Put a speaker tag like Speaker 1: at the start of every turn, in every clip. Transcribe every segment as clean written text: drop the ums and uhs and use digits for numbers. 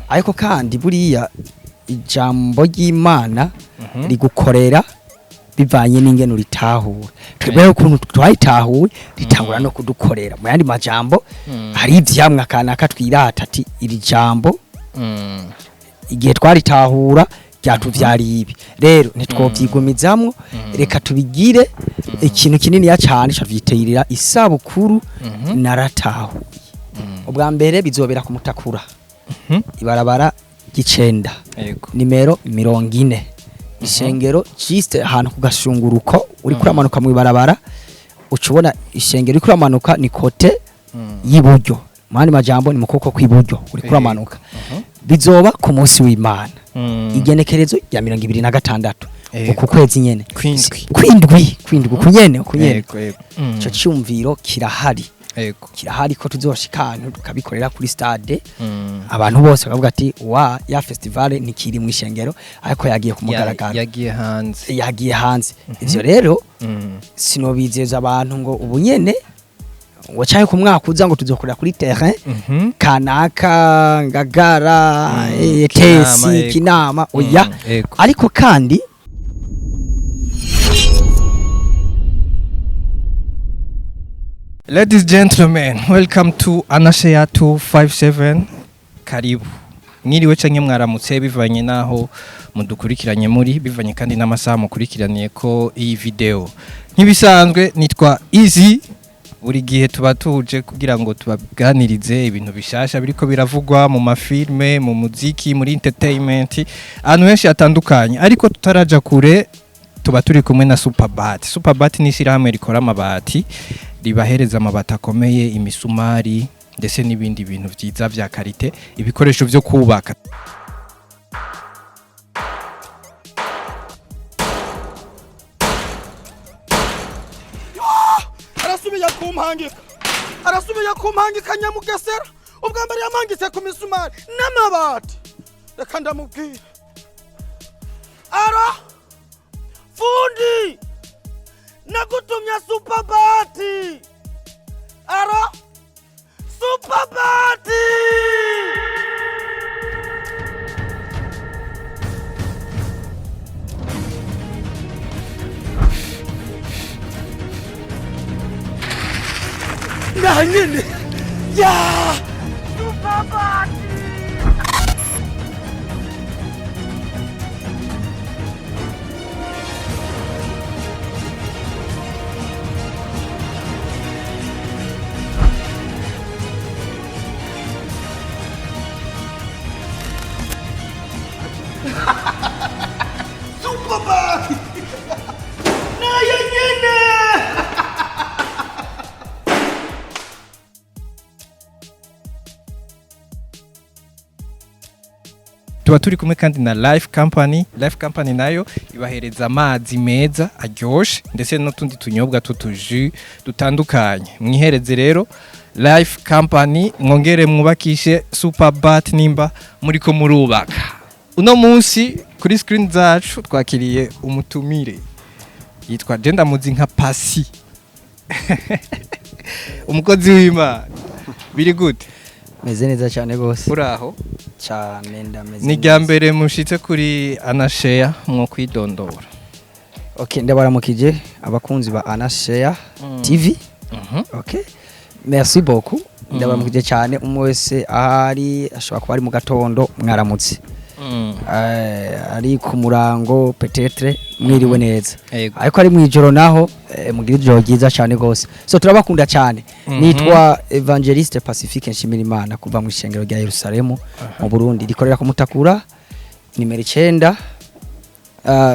Speaker 1: ariko kandi buriya ijambo ry'Imana rigukorera bivanye n'ingene uritahura twebwe ukuntu twayitahuye ritangura no kudukorera mu yandi majambo hari ivyamwa kanaka twirata ati iri jambo igihe twaritahura byatuvyari ibi rero ntitwovyigumizamwo reka tubigire ikintu kinini ya cyane cyavyiteyirira isabukuru naratahuye ubwa mbere bizobera ku Mutakura ibarabara gicenda nimero 40 ishengero juste ahantu kugashunguruko uri kuramanuka mu ibarabara ucubona ishengero uri kuramanuka ni kote y'iburyo mani majambo ni mukoko kw'iburyo uri kuramanuka bizoba ku munsi w'Imana igenekerezo ya 2026 uku kwezi nyene kwindwi kunyene ico cyumviro kirahari kirahari ko tuzoshikana tukabikorera kuri stade abantu bose bakavuga ati wa ya festival nikiri mu ishengero ariko yagiye kumugaragara yagiye hanze ivyo rero sinobizeza abantu ngo ubunyene ngo cyaye ku mwaka uza ngo tuzokorera kuri terrain kanaka ngagara tesi kinama oya ariko kandi
Speaker 2: Ladies and gentlemen, welcome to Anashea 257. Karibu. Mwiriwe canke mwaramutse bivanye naho mudukurikiranye muri bivanye kandi n'amasaha mukurikiraniye ko iyi video. Nkibisanzwe nitwa Easy. Buri gihe tuba tuje kugira ngo tubaganirize ibintu bishasha biriko biravugwa mu mafilme, mu muziki, muri entertainment, ahantu henshi atandukanye. Ariko tutaraja kure tuba turi kumwe na Superbat. Superbat ni ishirahamwe rikora amabati. Ribahereza amabati akomeye imisumari ndetse n'ibindi bintu vyiza vya karite ibikoresho vyo kubaka
Speaker 3: arasubiye kumpangika Nyamugesera ubwa mbere yamangitse ku misumari n'amabati reka ndamubwira ara fundi nakutumya Superbati ara Superbati nanyene ya Superbati Superbati nanyene
Speaker 2: tuba turi kumwe kandi na Life Company nayo ibahereza amazi meza aryoshe ndetse n'utundi tunyobwa tutuju dutandukanye mwihereze rero Life Company mwongere mwubakishe Superbat nimba muriko murubaka uno munsi kuri screen zacu twakiriye umutumire yitwa Jenda muzi nka Pasi umukozi w'Imana biri gute
Speaker 1: meze neza cyane gose
Speaker 2: uraho
Speaker 1: cyane ndameze
Speaker 2: ni ryambere mushitse kuri Anashea mwo kwidondora
Speaker 1: okay ndabaramukije abakunzi ba Anashea TV okay merci beaucoup ndabaramukije cyane umwe wese ahari ashobora kuba ari mu gatondo mwaramutse ari ku murango peut-être mwiriwe neza ariko ari mu ijoro naho mugira ijoro ryiza cyane gose so turabakunda cyane nitwa Evangeliste Pacifique Nshimirimana kuva mu ishengero rya Yerusalemu mu Burundi rikorera ku Mutakura nimero 9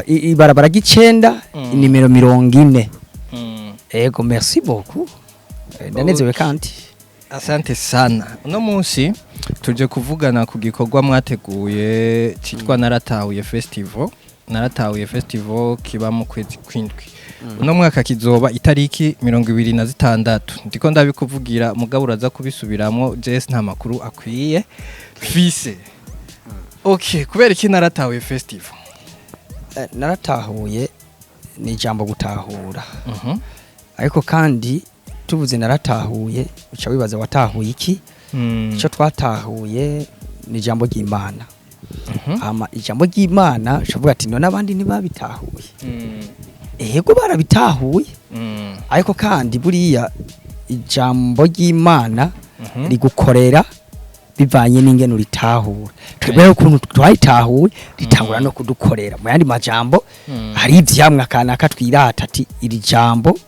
Speaker 1: ibarabara gicenda nimero 40 ego merci beaucoup ndanezewe kandi
Speaker 2: asante sana uno munsi tuje kuvugana ku gikorwa mwateguye citwa Naratahuye Festival kiba mu kwezi kwindwi uno mwaka kizoba itariki 26 ndiko ndabikuvugira mugabo uraza kubisubiramwo Jess nta makuru akwiye fise okay kubera iki Naratahuye Festival
Speaker 1: naratahuye ni ijambo gutahura ariko kandi tuvuze naratahuye uca wibaza watahuye iki cyo twatahuye ni ijambo ry'Imana. Ama ijambo ry'Imana shavuga ati none abandi ntibabitahuye. Ego barabitahuye. Ariko kandi buriya ijambo ry'Imana rigukorera bivanye n'ingene uritahura. Twebwe ukuntu twayitahuye ritangura no kudukorera. Mu yandi majambo hari ivyamwa kanaka twirata ati iri jambo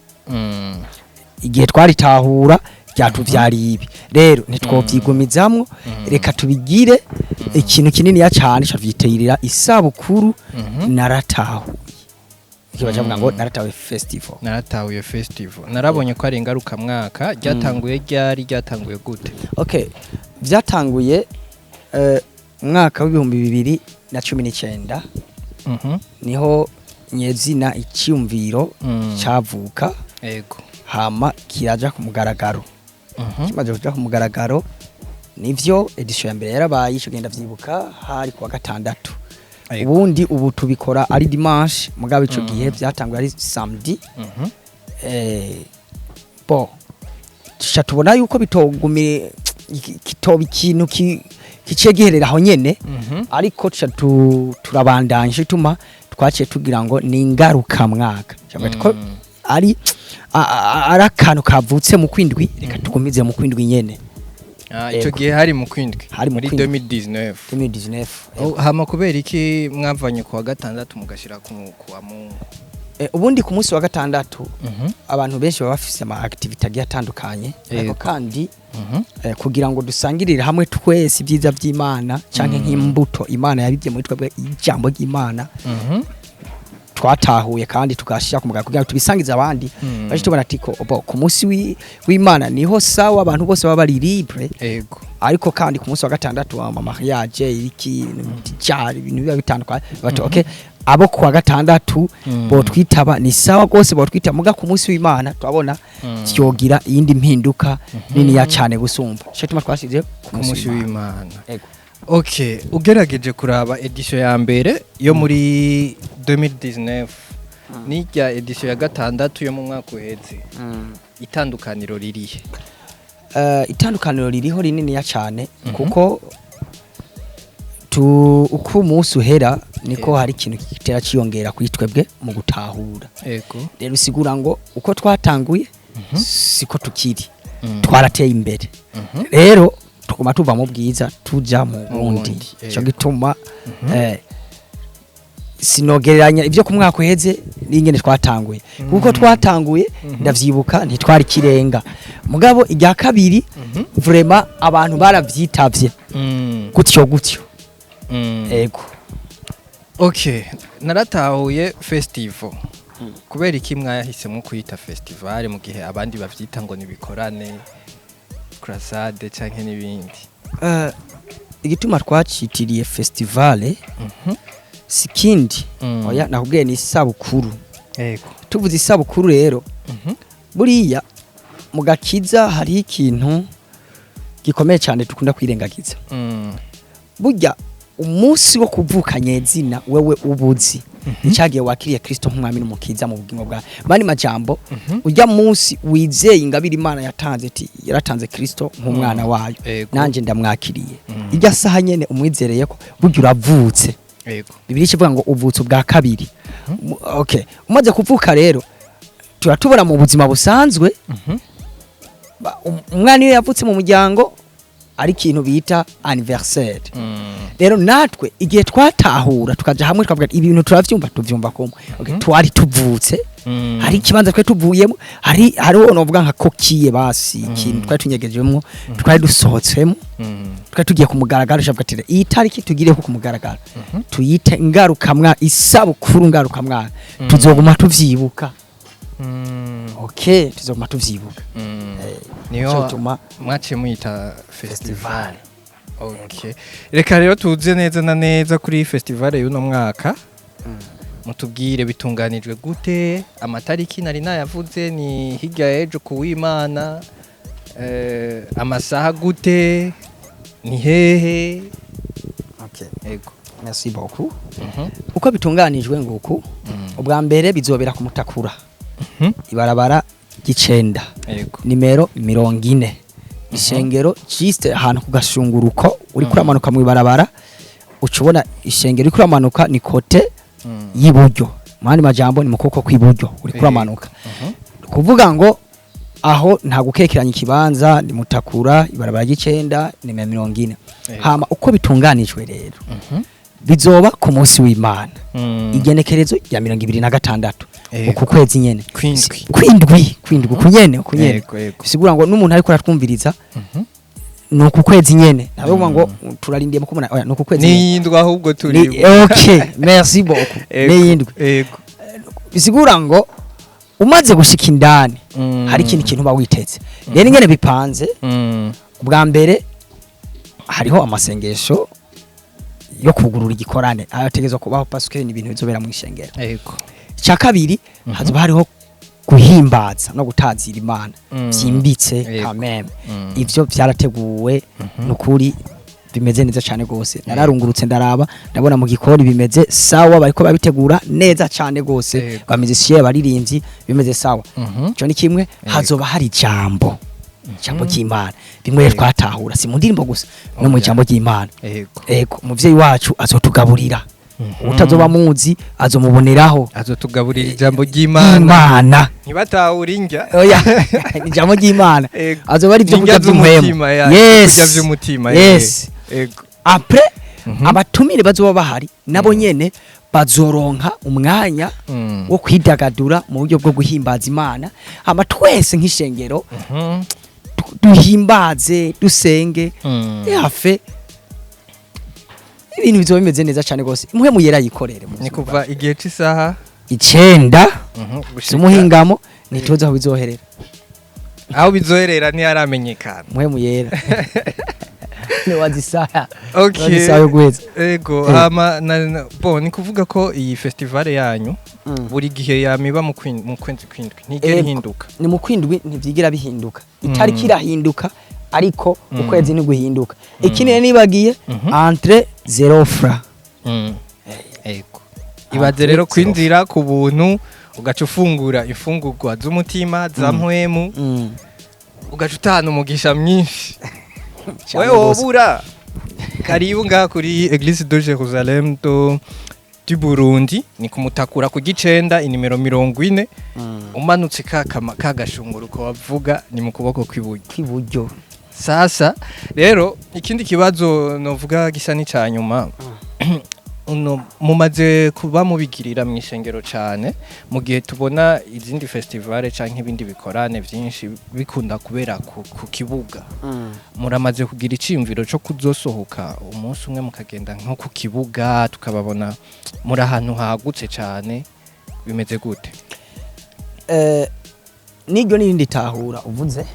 Speaker 1: igihe twaritahura byatuvyari ibi. Rero ntitwovyigumizamwo reka tubigire ikintu kinini ya cyane cyavyiteyirira isabukuru naratahuye. Ikibaje mvuga ngo naratahuye festival.
Speaker 2: Naratahuye festival. Narabonye ko ari ingaruka mwaka ryatanguye ryatanguye gute?
Speaker 1: Okay. Byatanguye mwaka w'ibihumbi 2019 niho nyezina icyumviro cyavuka
Speaker 2: yego
Speaker 1: hama kiraja ku mugaragaro kimaze kuja ku mugaragaro nivyo edition ya mbere yarabaye ico genda vyibuka hari kuwa gatandatu ubundi ubu tubikora ari dimanche mugabe ico gihe byatanguye ari samedi bo tubona yuko bitogumire kitoba ikintu kice giherera aho nyene ariko turabandanya ituma twaciye tugira ngo ni ingaruka mwaka ko ari akantu kavutse mu kwindwi reka tugumize mu kwindwi nyene
Speaker 2: ico gihe hari mu kwindwi muri 2019 hama kubera iki mwavanye ku wa gatandatu mugashira ku wa Mungu
Speaker 1: ubundi ku munsi wa gatandatu abantu benshi baba bafise ama activity agiye atandukanye ariko kandi kugira ngo dusangirire hamwe twese ibyiza by'Imana canke nk'imbuto Imana yabibye muri twebwe ijambo ry'Imana twatahuye kandi tukashira ku mugaragaro kugira ngo tubisangize abandi baje tubona atiko ku munsi w'Imana niho sawa abantu bose baba bari libre
Speaker 2: yego
Speaker 1: ariko kandi ku munsi wa gatandatu wa mariage iki cyari ibintu biba bitandukanye bato okay abo kwa gatandatu bo twitaba ni sawa gose bo twita muga ku munsi w'Imana twabona cyogira iyindi mpinduka nini ya cyane gusumba cyo tuma twasize
Speaker 2: ku munsi w'Imana yego okay ugerageje kuraba edition ya mbere yo muri 2019 nijya edition ya gatandatu yo mu mwaka uheze itandukaniro ririhe
Speaker 1: itandukaniro ririho rinini ya cyane kuko uko umunsi uhera niko hari ikintu kitera ciyongera kuri twebwe mu gutahura
Speaker 2: yego
Speaker 1: rero usigura ngo uko twatanguye siko tukiri twarateye imbere rero tukuma tuva mu bwiza tuja mu bundi cyo gituma sinogereranya ibyo ku mwaka uheze n'ingene twatanguye kuko twatanguye ndavyibuka ntitwari kirenga mugabo ijya kabiri vraiment abantu baravyitavye gutyo ego
Speaker 2: okay naratahuye festival kubera iki mwayahisemo kuyita festival mu gihe abandi bavyita ngo nibikorane crusade canke n'ibindi
Speaker 1: igituma twacitiriye festival sikindi oya nakubwiye ni isabukuru
Speaker 2: yego
Speaker 1: tuvuze isabukuru rero buriya mu gakiza hari ikintu gikomeye cyane dukunda kwirengagiza burya umunsi wo kuvuka nyezina wewe ubuzi nicyagiye wakiriye Kristo nk'umwami n'umukiza mu bugingo bwa bani majambo urya munsi wizeye ingabire Imana yatanze ati yaratanze Kristo nk'umwana wayo nanje ndamwakiriye irya saha nyene umwizereye ko burya uravutse
Speaker 2: yego
Speaker 1: Bibiliya ivuga ngo uvutse ubwa kabiri okay umaze kuvuka rero turatubona mu buzima busanzwe umwana iyo yavutse mu muryango ari ikintu bita anniversaire rero natwe igihe twatahura tukaja hamwe twavuga ibintu tuvyumva kumwe okay twari tuvutse hari ikibanza twe tuvuyemo hariho novuga nka kokiye basi ikintu twari tunyegejemo twari dusohotsemo twari tugiye ku mugaragaro shavuga ati iyi tariki tugireho ku mugaragaro tuyite ngarukamwa isabukuru ngarukamwa tuzoguma tuvyibuka okay tuzoguma tuvyibuka
Speaker 2: niyo mwaciye muyita festival okay reka rero tuze neza na neza kuri festival y'uno mwaka mutubwire bitunganijwe gute amatariki nari nayavuze ni hirya ejo ku w'Imana amasaha gute ni hehe
Speaker 1: okay yego merci beaucoup uko bitunganijwe nguku ubwa mbere bizobera ku Mutakura ibarabara gicenda
Speaker 2: yego
Speaker 1: nimero 40 ishengero juste ahantu ku gashunguruko uri kuramanuka mu ibarabara ucubona ishengero uri kuramanuka ni kote y'iburyo mani majambo ni mukoko kw'iburyo uri kuramanuka kuvuga ngo aho nta gukekeranya ikibanza ni Mutakura ibarabara y'icenda ni 140 hama uko bitunganijwe rero bizoba ku munsi w'Imana igenekerezo ya 26 uku kwezi nyene kwindwi kunyene bisigura ngo n'umuntu ariko aratwumviriza nuku kwezi nyene navuga ngo turarindiye mu kubona nuku kwezi
Speaker 2: niyindwa ahubwo turi
Speaker 1: okay merci beaucoup niyindwi bisigura ngo umaze gushika indani hari ikintu bawiteze rero ingene bipanze bwa mbere hariho amasengesho yo kugurura igikorane ategezwa kubaho parce ni ibintu bizobera mu ishengero
Speaker 2: yego
Speaker 1: cya kabiri hazoba hariho guhimbaza no gutazira Imana byimbitse kameme ivyo byarateguwe nukuri bimeze neza cyane gose nararungurutse ndaraba ndabona mu gikoni bimeze sawa bariko babitegura neza cyane gose bamizisiye baririnzi bimeze sawa cyo ni kimwe hazoba hari jambo ry'Imana bimwe twatahura si mu ndirimbo gusa no mu jambo ry'Imana yego umuvyeyi wacu azotugaburira utazoba muzi azomuboneraho
Speaker 2: azotugaburira ijambo ry'Imana ntibatahura injya
Speaker 1: oya ijambo ry'Imana azoba ari byo kurya by'umuhema yes après abatumire bazoba bahari nabo nyene bazoronka umwanya wo kwidagadura mu buryo bwo guhimbaza Imana ama twese nk'ishengero duhimbaze dusenge yafe ibintu bizoba bimeze neza cyane gose imwe muyera yikorere
Speaker 2: ni kuva igihe cy'isaha
Speaker 1: 9 z'umuhingamo nituza aho bizoherera
Speaker 2: aho bizoherera ni yaramenyekana
Speaker 1: mwe muyera ni wazisaha
Speaker 2: okay
Speaker 1: gweza
Speaker 2: ego hama bo ni kuvuga ko iyi festival yanyu buri gihe yamiba mu kwezi kwindwi ntigera hinduka
Speaker 1: ni mu kwindwi ntivyigira bihinduka itariki irahinduka ariko ukwezi ni guhinduka ikinene nibagiye entre 0 francs
Speaker 2: ego ibaze rero kwinjira ku buntu ugaca ufungura ifungurwa z'umutima za mpwemu ugaca utahana umugisha mwinshi wewe wobura karibu ngaha kuri Église de Jérusalem du Burundi ni kumutakura ku gicenda inimero 40 umanutse kagashunguruko wavuga ni mu kuboko
Speaker 1: kw'iburyo
Speaker 2: sasa rero ikindi kibazo novuga gisa n'icanyuma mumaze kuba mubigirira mu ishengero cyane mu gihe tubona izindi festival canke ibindi bikorane byinshi bikunda kubera ku kibuga muramaze kugira iciyumviro cyo kuzosohoka umunsi umwe mukagenda nko ku kibuga tukababona muri ahantu hagutse cyane bimeze gute
Speaker 1: niryo nindi tahura uvuze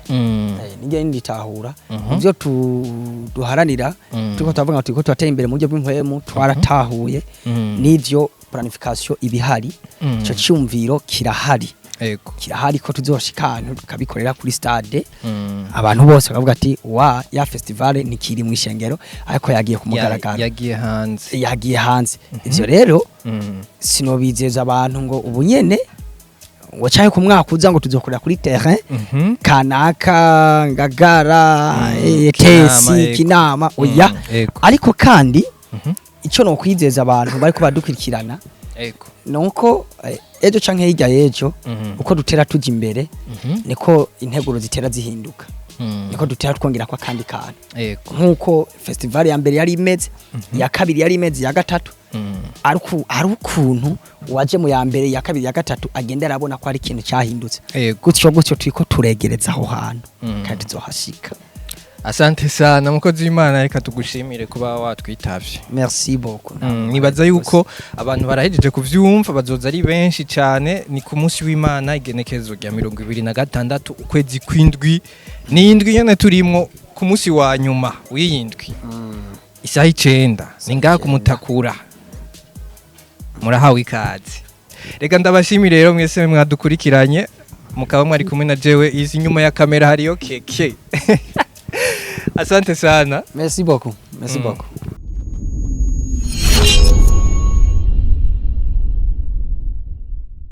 Speaker 1: niryo nindi tahura ivyo duharanira tuko tavuga ngo tuko twateye imbere mu buryo bw'inkwemu twaratahuye nivyo planification ibihari cyo cyumviro kirahari kirahari ko tuzoshikana tukabikorera kuri stade abantu bose bakavuga ati wa ya festival nikiri mu ishengero ariko yagiye kumugaragara yagiye hanze ivyo rero sinobizeza abantu ngo ubunyene wachaye ku mwaka uza ngo tuzokorera kuri terrain kanaka ngagara etesi kinama oya ariko kandi ico no kwizeza abantu bariko badukurikirana nuko ejo canke hirya yejo uko dutera tuja imbere niko integuro zitera zihinduka niko dutera twongera kwa kandi kantu nkuko festival ya mbere yari imeze ya kabiri yari imeze ya gatatu arukuntu waje mu ya mbere ya kabiri ya gatatu agenda arabona ko ari ikintu cyahindutse gutyo turiko turegereza aho hantu kandi tuzohashika
Speaker 2: asante sana mukozi w'Imana reka tugushimire kuba watwitavye
Speaker 1: merci beaucoup
Speaker 2: nibaza yuko abantu barahejeje kuvyumva bazoza ari benshi cyane ni ku munsi w'Imana igenekezo rya 26 ukwezi kwindwi n'indwi nyene turimwo ku munsi wa nyuma w'iyindwi isaha 9 ningaha kumutakura murahawe ikaze reka ndabashimire rero mwese mwadukurikiranye mukaba mwari kumwe na jewe izi nyuma ya kamera hariyo keke asante sana
Speaker 1: merci beaucoup